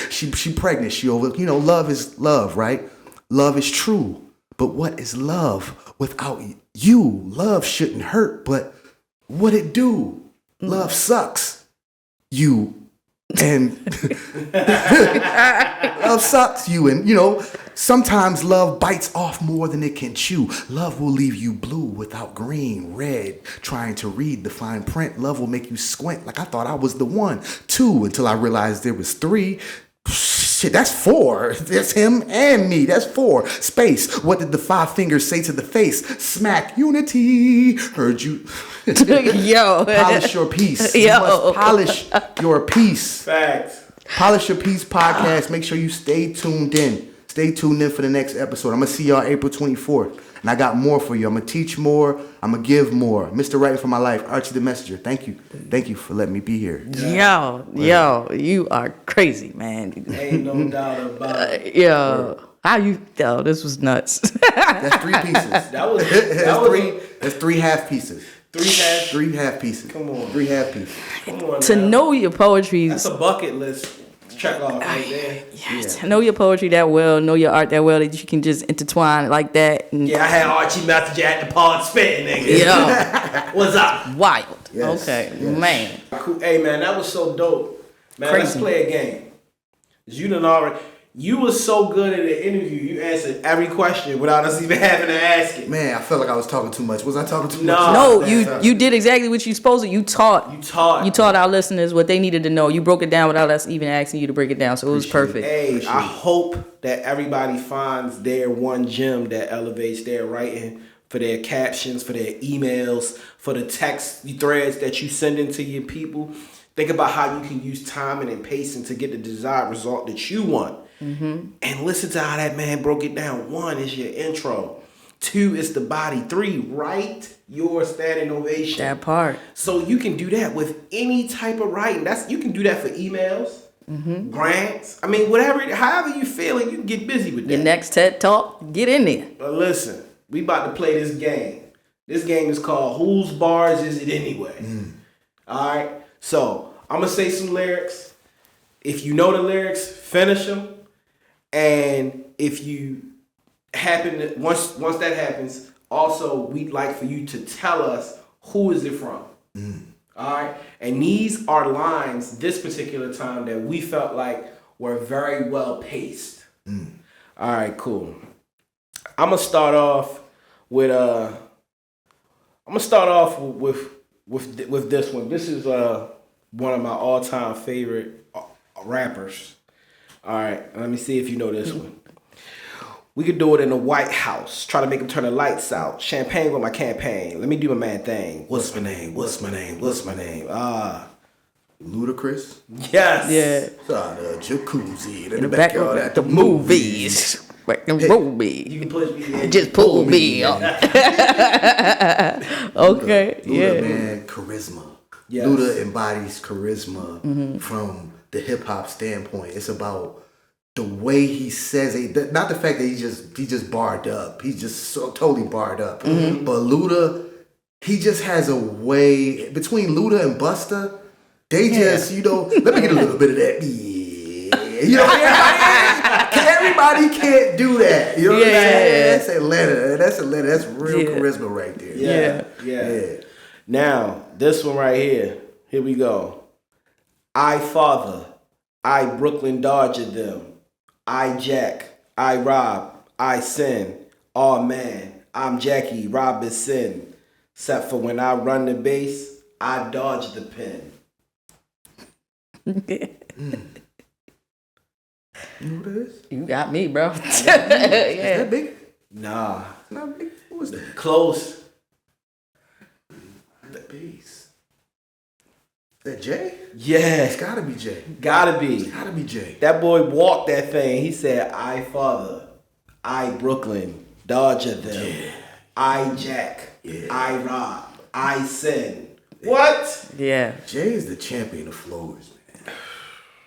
She pregnant, she over. Love is love, right? Love is true. But what is love without you? Love shouldn't hurt, but what it do? Love sucks. You and love sucks you, and sometimes love bites off more than it can chew. Love will leave you blue without green, red, trying to read the fine print. Love will make you squint like I thought I was the one. 2 until I realized there was 3. Shit, that's 4. That's him and me. That's 4. Space. What did the 5 fingers say to the face? Smack. Unity. Heard you. Yo. Polish your piece. Yo. You must polish your piece. Facts. Polish Your Piece podcast. Make sure you stay tuned in. Stay tuned in for the next episode. I'm going to see y'all April 24th. And I got more for you. I'm going to teach more. I'm going to give more. Mr. Right for my life, Archie the Messenger. Thank you. Thank you for letting me be here. Yo, you are crazy, man. Ain't no doubt about it. This was nuts. That's 3 pieces. That's 3 half pieces. 3 half pieces. Come on. 3 half pieces. Come on. To now. know your poetry. That's a bucket list. Check off right there. Yes, know your poetry that well, know your art that well that you can just intertwine like that. And Yeah, I had Archie Messenger at the pod spitting, nigga. yeah, What's up? wild. Yes, Okay, yes. man. Cool. Hey, man, that was so dope. Man, let's Crazy. play a game. You was so good at the interview. You answered every question without us even having to ask it. Man, I felt like I was talking too much. Was I talking too No. much? No, that's you did exactly what you supposed to. You taught our listeners what they needed to know. You broke it down without us even asking you to break it down. So it was perfect. Hey, I hope that everybody finds their one gem that elevates their writing, for their captions, for their emails, for the text threads that you send into your people. Think about how you can use timing and pacing to get the desired result that you want. Mm-hmm. And listen to how that man broke it down. 1 is your intro. 2 is the body. 3, write your standing ovation. That part. So you can do that with any type of writing. You can do that for emails, grants. I mean, however you feel it, you can get busy with that. Your next TED Talk, get in there. But listen, we about to play this game. This game is called Whose Bars Is It Anyway? All right. So I'm gonna say some lyrics. If you know the lyrics, finish them. And if you once that happens, also we'd like for you to tell us who is it from. All right. And these are lines this particular time that we felt like were very well paced. All right, cool. I'm gonna start off with this one. This is one of my all-time favorite rappers. All right, let me see if you know this one. We could do it in the White House. Try to make them turn the lights out. Champagne with my campaign. Let me do my man thing. What's my name? What's my name? What's my name? Ludacris. Yes. Yeah. The jacuzzi In the backyard at the movies. Roll me. You can push me. In. Just pull me up. Okay. Luda, man, charisma. Yes. Luda embodies charisma from the hip hop standpoint. It's about the way he says it, not the fact that he just barred up. He's just so totally barred up. But Luda, he just has a way between Luda and Busta. They just, let me get a little bit of that. Everybody can't do that. You know what I'm saying? That's Atlanta. That's real charisma right there. Yeah. Now, this one right here. Here we go. I father. I Brooklyn Dodger them. I Jack. I rob. I sin. Oh man. I'm Jackie Robinson. Except for when I run the base, I dodge the pen. You know what it is? You got me, bro. Is that big? Nah. Not big. What was that? Close. The beast. Is that Jay? Yeah. It's gotta be Jay. Gotta be. It's gotta be Jay. That boy walked that thing. He said, I father, I Brooklyn, Dodger them, I Jack, I rob, I sin. What? Yeah. Jay is the champion of flows, man.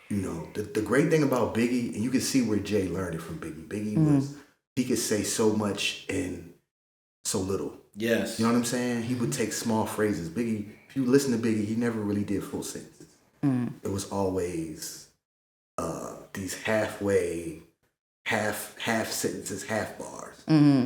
You know, the great thing about Biggie, and you can see where Jay learned it from Biggie. Biggie was, he could say so much in so little. Yes. You know what I'm saying? He would take small phrases. Biggie, if you listen to Biggie, he never really did full sentences. It was always these halfway, half sentences, half bars.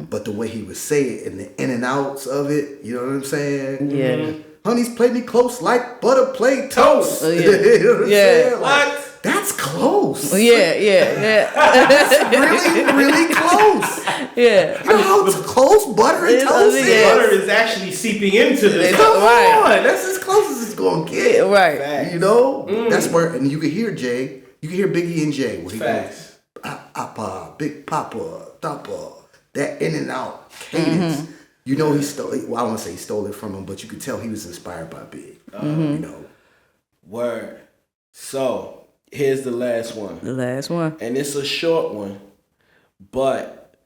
But the way he would say it and the in and outs of it, you know what I'm saying? Yeah. Honey's played me close like butter plate toast. Oh, yeah. You know what I'm saying? What? Like, that's close. Yeah. That's really close. Yeah. You know how close butter and toast is? Yeah. Butter is actually seeping into this. Come Right. on, that's as close as it's gonna get. Right. Facts. You know, that's where, and you can hear Jay, you can hear Biggie and Jay. Where he Facts. goes, Papa, Big Papa, Papa, that in and out cadence. You know, he stole. Well, I don't want to say he stole it from him, but you could tell he was inspired by Big. You know, Word. So, here's the last one. The last one. And it's a short one, but,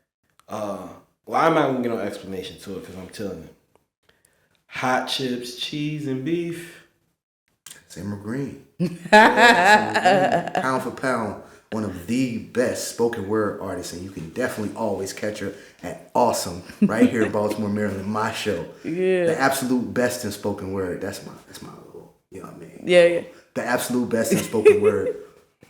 well, I'm not going to get no explanation to it because I'm telling you. Hot chips, cheese, and beef. Sam Green. Pound for pound, one of the best spoken word artists, and you can definitely always catch her at Awesome right here in Baltimore, Maryland, my show. Yeah. The absolute best in spoken word. That's my little, you know what I mean? Yeah. The absolute best in spoken word.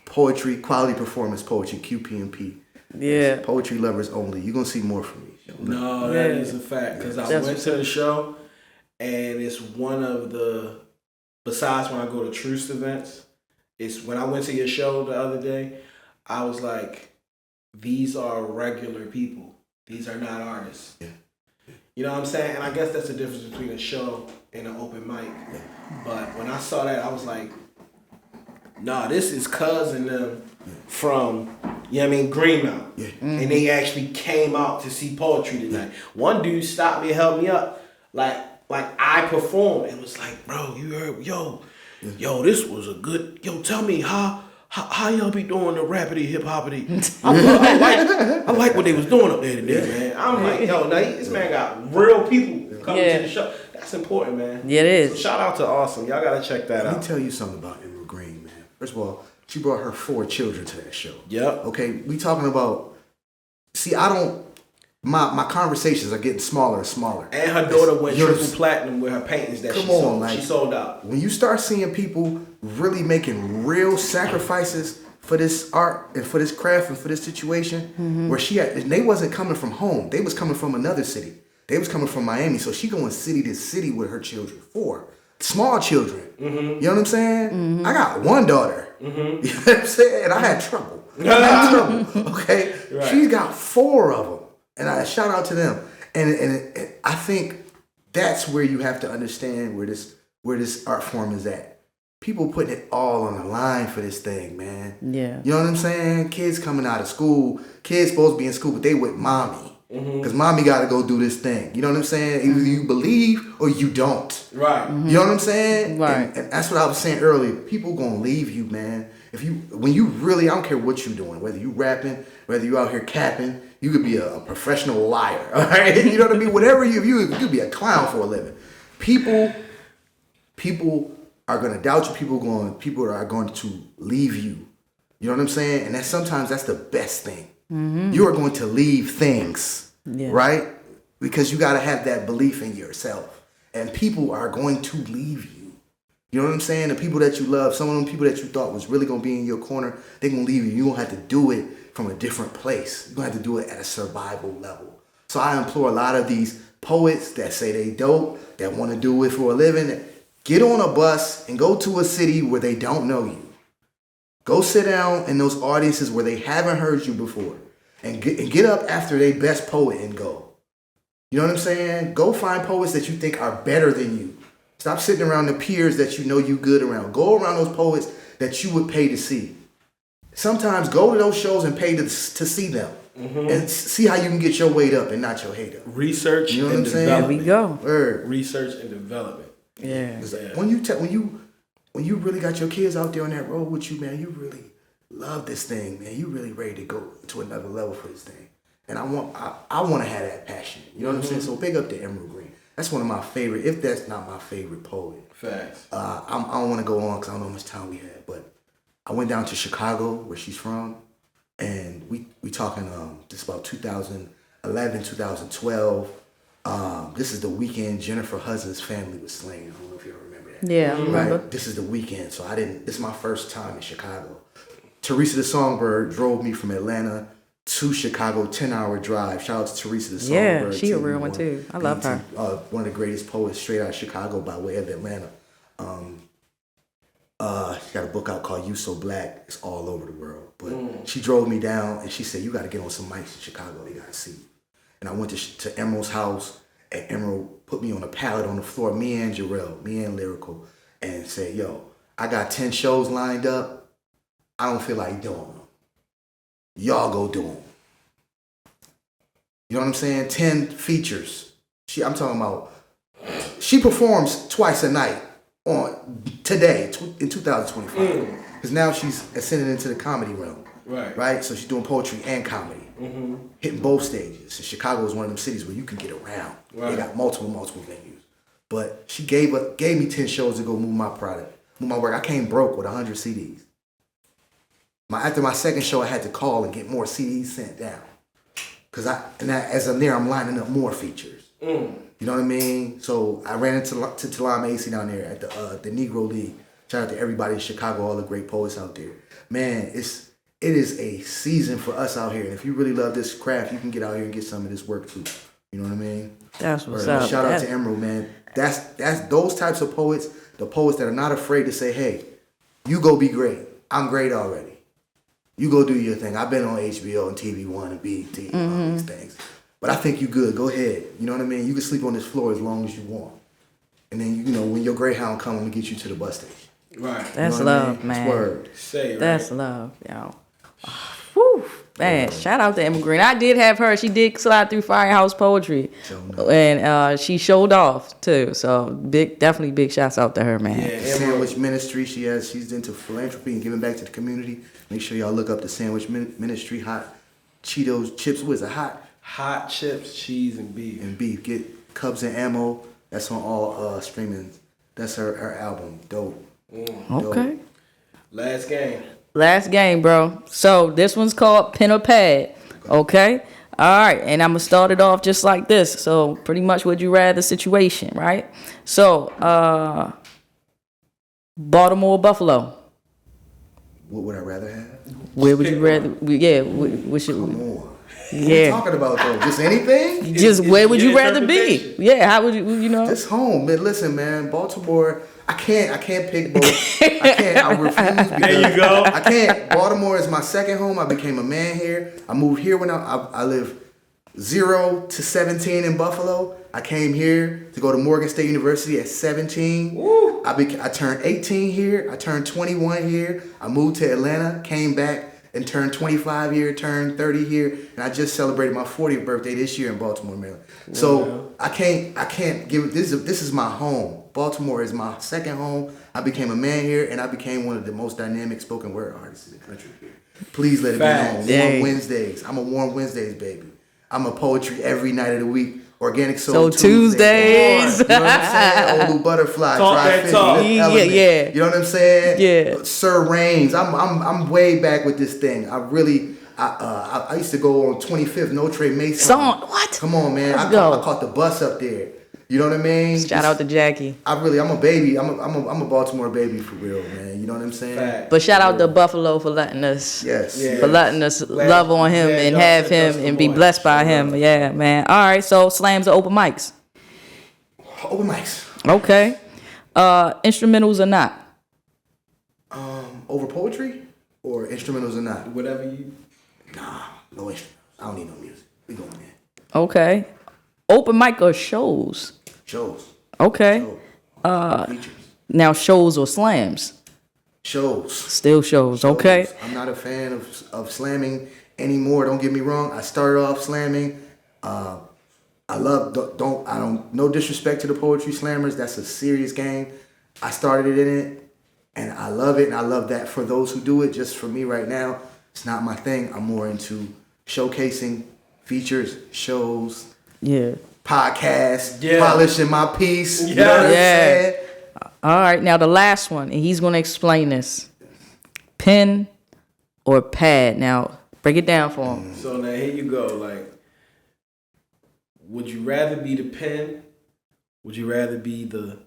Poetry, quality performance poetry, QPMP. Yeah. Poetry lovers only. You're gonna see more from me. No, that is a fact because I went to the show and it's one of the, besides when I go to Truce events, it's when I went to your show the other day, I was like, these are regular people. These are not artists. Yeah. You know what I'm saying? And I guess that's the difference between a show and an open mic. But when I saw that, I was like, nah, this is cousin them from, you know what I mean, Greenmount. Yeah. And they actually came out to see poetry tonight. One dude stopped me and helped me up. Like I performed and was like, bro, you heard, yo, this was a good, tell me how y'all be doing the rapidy hip hoppity. I like what they was doing up there today, man. I'm like, yo, now this man got real people coming to the show. That's important, man. Yeah, it is. So shout out to Awesome. Y'all gotta check that Let me out. tell you something about Emerald Green, man. First of all, she brought her 4 children to that show. Yep. Okay, we talking about. See, I don't. My conversations are getting smaller and smaller. And her daughter went Yours- triple platinum with her paintings that Come she on, sold. like- She sold out. When you start seeing people really making real sacrifices for this art and for this craft and for this situation, where she had, and they wasn't coming from home. They was coming from another city. They was coming from Miami. So she going city to city with her children. 4 small children. You know what I'm saying? I got 1 daughter. You know what I'm saying? I had trouble. Okay, Right. She's got 4 of them, and I shout out to them. And I think that's where you have to understand where this art form is at. People putting it all on the line for this thing, man. Yeah. You know what I'm saying? Kids coming out of school, kids supposed to be in school, but they with mommy. Because mommy got to go do this thing. You know what I'm saying? Either you believe or you don't. Right. You know what I'm saying? Right. And that's what I was saying earlier. People gonna leave you, man. When you really, I don't care what you doing, whether you rapping, whether you out here capping, you could be a professional liar. All right, you know what I mean? Whatever you could be a clown for a living. People are gonna doubt you. People are going to leave you. You know what I'm saying? And sometimes that's the best thing. You are going to leave things, right? Because you got to have that belief in yourself. And people are going to leave you. You know what I'm saying? The people that you love, some of them people that you thought was really going to be in your corner, they're going to leave you. You're going to have to do it from a different place. You're going to have to do it at a survival level. So I implore a lot of these poets that say they dope, that want to do it for a living, get on a bus and go to a city where they don't know you. Go sit down in those audiences where they haven't heard you before and get up after their best poet and go. You know what I'm saying? Go find poets that you think are better than you. Stop sitting around the peers that you know you good around. Go around those poets that you would pay to see. Sometimes go to those shows and pay to see them. And see how you can get your weight up and not your hate up. Research You know what and I'm saying? development. There we go. Word. Research and development. Yeah. When you really got your kids out there on that road with you, man, you really love this thing, man. You really ready to go to another level for this thing. And I want to have that passion. You know what I'm saying? So big up to Emerald Green. That's one of my favorite, if that's not my favorite poet. Facts. I don't want to go on because I don't know how much time we had, but I went down to Chicago, where she's from, and we talking this about 2011, 2012. This is the weekend Jennifer Hudson's family was slain. I don't know if you remember that. Yeah, I remember. Right? This is the weekend, so this is my first time in Chicago. Teresa the Songbird drove me from Atlanta to Chicago, 10-hour drive. Shout out to Teresa the Songbird. Yeah, she a real one too. I love her. One of the greatest poets straight out of Chicago by way of Atlanta. She got a book out called You So Black. It's all over the world. But she drove me down and she said, you got to get on some mics in Chicago. They got to see you. And I went to Emerald's house, and Emerald put me on a pallet on the floor, me and Jarrell, me and Lyrical, and said, yo, I got 10 shows lined up. I don't feel like doing them. Y'all go do them. You know what I'm saying? 10 features. I'm talking about, she performs twice a night on today, in 2025. Because now she's ascending into the comedy realm. Right? So she's doing poetry and comedy. Hitting both stages. And Chicago is one of them cities where you can get around. They got multiple venues. But she gave me 10 shows to go move my product, move my work. I came broke with 100 CDs. After my second show, I had to call and get more CDs sent down. As I'm there, I'm lining up more features. You know what I mean? So I ran into Talam AC down there at the Negro League. Shout out to everybody in Chicago, all the great poets out there. Man, it is a season for us out here. And if you really love this craft, you can get out here and get some of this work too. You know what I mean? That's what's up. Shout out to Emerald, man. That's those types of poets, the poets that are not afraid to say, hey, you go be great. I'm great already. You go do your thing. I've been on HBO and TV One and BET and all these things. But I think you good. Go ahead. You know what I mean? You can sleep on this floor as long as you want. And then, when your Greyhound come, I'm going to get you to the bus station. Right. That's love, man. That's word. Say it, That's love, yo. Whew. Man, shout out to Emma Green. I did have her. She did slide through Firehouse Poetry. And she showed off, too. So, definitely big shouts out to her, man. Yeah, Sandwich Ministry. She's into philanthropy and giving back to the community. Make sure y'all look up the Sandwich Ministry. Hot Cheetos, chips. What is it? Hot chips, cheese, and beef. Get Cubs and Ammo. That's on all streaming. That's her album. Dope. Okay. Last game, bro. So this one's called Pen or Pad. Okay. All right. And I'm going to start it off just like this. So pretty much would you rather situation, right? So, Baltimore, Buffalo. What would I rather have? Where would you rather? Yeah. What should we? Come on. Yeah. What are you talking about though? Just anything? Just where would you rather be? Yeah. How would you know? Just home. Man, listen, man. Baltimore. I can't pick both. I refuse. There you go. I can't. Baltimore is my second home. I became a man here. I moved here when I lived 0 to 17 in Buffalo. I came here to go to Morgan State University at 17. Woo. I turned 18 here. I turned 21 here. I moved to Atlanta, came back and turned 25 here, turned 30 here, and I just celebrated my 40th birthday this year in Baltimore, Maryland. So I can't give it. This is my home. Baltimore is my second home. I became a man here, and I became one of the most dynamic spoken word artists in the country here. Please let it be known. Warm Wednesdays. I'm a Warm Wednesdays baby. I'm a poetry every night of the week. Organic Soul Tuesdays. You know what I'm saying? Old Butterfly. Talk Dry that Fit, talk. Yeah. You know what I'm saying? Yeah. Sir Reigns. I'm way back with this thing. I used to go on 25th Notre Mason. What? Come on, man. I caught the bus up there. You know what I mean? Shout out to Jackie. I'm a baby. I'm a Baltimore baby for real, man. You know what I'm saying? Fact. But shout out to Buffalo for letting us, for letting us love on him and have him and be blessed by him. Yeah, man. All right. So slams or open mics? Open mics. Okay. Instrumentals or not? Over poetry or instrumentals or not? Whatever you. Nah, no instrumentals. I don't need no music. We going in. Okay. Open mic or shows? Shows. Okay. Features. Now shows or slams? Shows. Still shows. Okay. I'm not a fan of slamming anymore. Don't get me wrong. I started off slamming. I love no disrespect to the poetry slammers. That's a serious game. I started in it, and I love it, and I love that for those who do it. Just for me right now, it's not my thing. I'm more into showcasing features, shows, podcasts, polishing my piece. You know what I'm saying? All right, now the last one, and he's gonna explain this. Pen or pad? Now break it down for him. So now here you go. Like, would you rather be the pen? Would you rather be the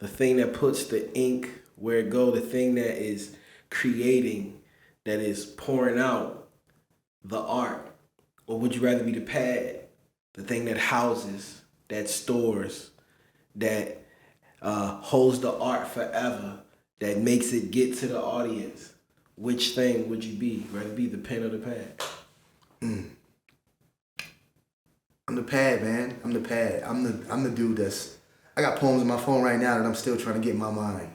thing that puts the ink where it go? The thing that is creating, that is pouring out the art, or would you rather be the pad, the thing that houses, that stores, that holds the art forever, that makes it get to the audience? Which thing would you be? Rather be the pen or the pad? I'm the pad, man. I'm the pad. I'm the dude I got poems on my phone right now that I'm still trying to get in my mind.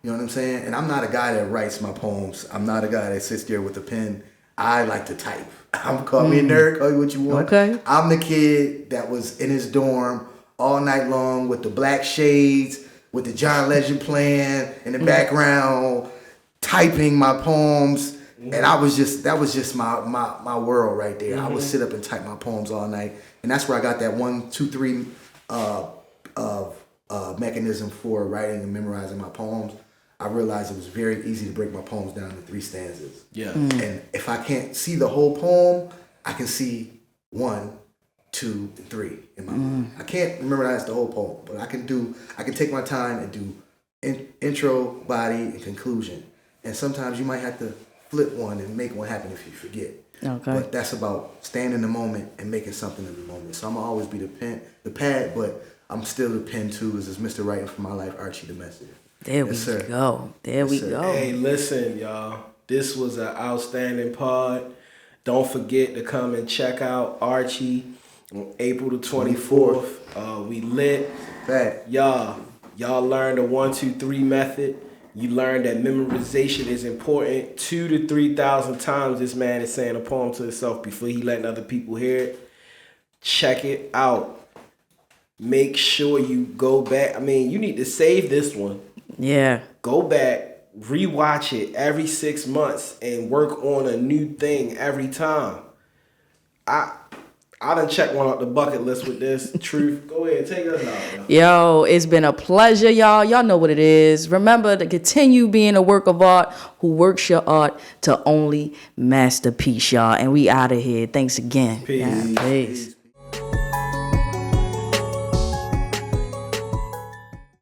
You know what I'm saying? And I'm not a guy that writes my poems. I'm not a guy that sits there with a pen. I like to type. Call me a nerd, call me what you want. Okay. I'm the kid that was in his dorm all night long with the black shades, with the John Legend playing in the background, typing my poems. And that was just my world right there. I would sit up and type my poems all night. And that's where I got that 1, 2, 3 mechanism for writing and memorizing my poems. I realized it was very easy to break my poems down to 3 stanzas. Yeah. And if I can't see the whole poem, I can see 1, 2, and 3 in my mind. I can't memorize the whole poem, but I can take my time and do intro, body, and conclusion. And sometimes you might have to flip one and make one happen if you forget. Okay. But that's about staying in the moment and making something in the moment. So I'm gonna always be the pad, but I'm still the pen too. This is Mr. Writing for My Life, Archie the Messenger. There we go. There we go. Hey, listen, y'all. This was an outstanding pod. Don't forget to come and check out Archie on April the 24th. We lit. Y'all learned the 1, 2, 3 method. You learned that memorization is important. 2,000 to 3,000 times this man is saying a poem to himself before he letting other people hear it. Check it out. Make sure you go back. I mean, you need to save this one. Yeah. Go back, rewatch it every 6 months, and work on a new thing every time. I done checked one off the bucket list with this. Truth, go ahead, take us out. Yo, it's been a pleasure, y'all. Y'all know what it is. Remember to continue being a work of art who works your art to only masterpiece, y'all. And we out of here. Thanks again. Peace. Yeah, peace.